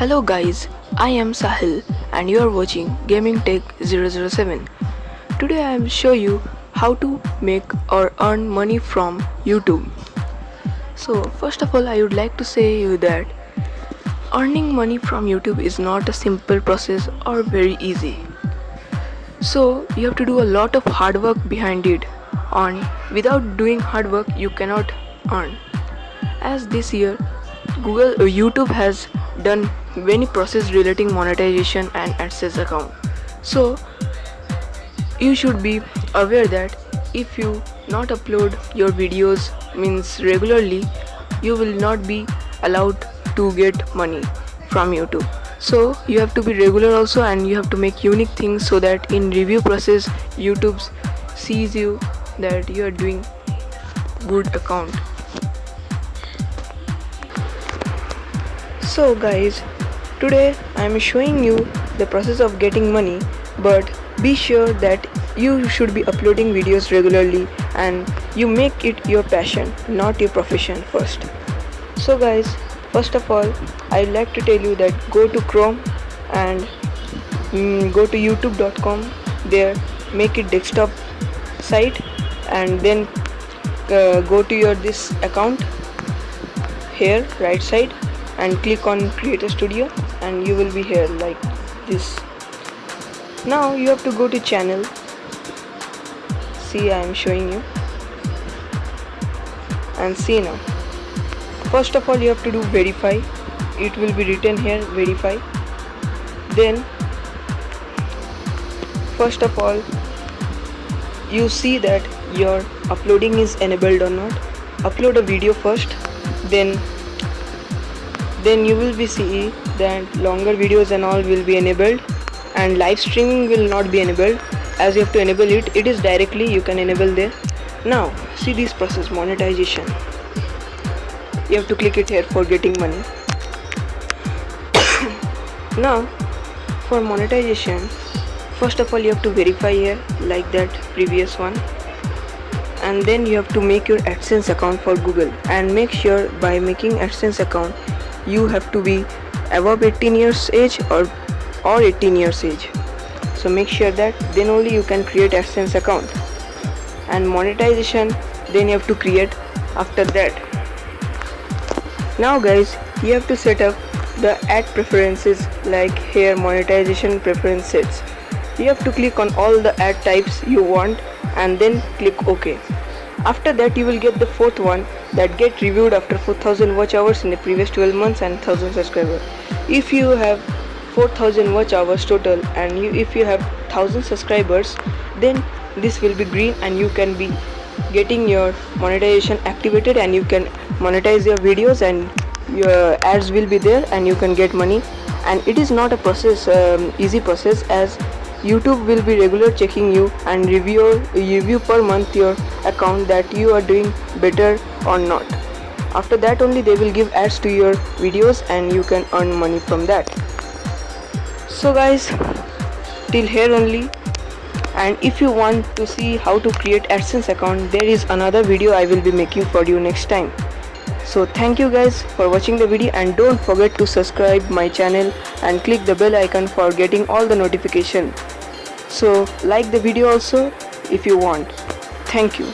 Hello guys, I am Sahil and you are watching Gaming Tech 007. Today I will show you how to make or earn money from YouTube. So first of all I would like to say you that earning money from YouTube is not a simple process or very easy. So you have to do a lot of hard work behind it, and without doing hard work you cannot earn. As this year YouTube has done many process relating monetization and AdSense account. So you should be aware that if you not upload your videos means regularly, you will not be allowed to get money from YouTube. So you have to be regular also, and you have to make unique things so that in review process YouTube sees you that you are doing good account. So guys, today I am showing you the process of getting money, but be sure that you should be uploading videos regularly and you make it your passion, not your profession first. So guys, first of all I'd like to tell you that go to Chrome and go to youtube.com. there make it desktop site, and then go to your this account here right side and click on Creator Studio, and you will be here like this. Now you have to go to channel. See, I am showing you, and see now. First of all you have to do verify. It will be written here verify. Then first of all you see that your uploading is enabled or not. Upload a video first, then you will be see that longer videos and all will be enabled, and live streaming will not be enabled. As you have to enable it, it is directly you can enable there. Now see this process, monetization. You have to click it here for getting money. Now for monetization, first of all you have to verify here like that previous one, and then you have to make your AdSense account for Google, and make sure by making AdSense account you have to be above 18 years age or 18 years age. So make sure that, then only you can create AdSense account. And monetization then you have to create after that. Now guys, you have to set up the ad preferences, like here monetization preferences. You have to click on all the ad types you want and then click OK. After that you will get the fourth one, that get reviewed after 4,000 watch hours in the previous 12 months and 1,000 subscribers. If you have 4,000 watch hours total and if you have 1,000 subscribers, then this will be green and you can be getting your monetization activated, and you can monetize your videos and your ads will be there and you can get money. And it is not a process, easy process, as YouTube will be regular checking you and review per month your account that you are doing better or not. After that only they will give ads to your videos and you can earn money from that. So guys, till here only. And if you want to see how to create AdSense account, there is another video I will be making for you next time. So thank you guys for watching the video, and don't forget to subscribe my channel and click the bell icon for getting all the notification. So like the video also if you want. Thank you.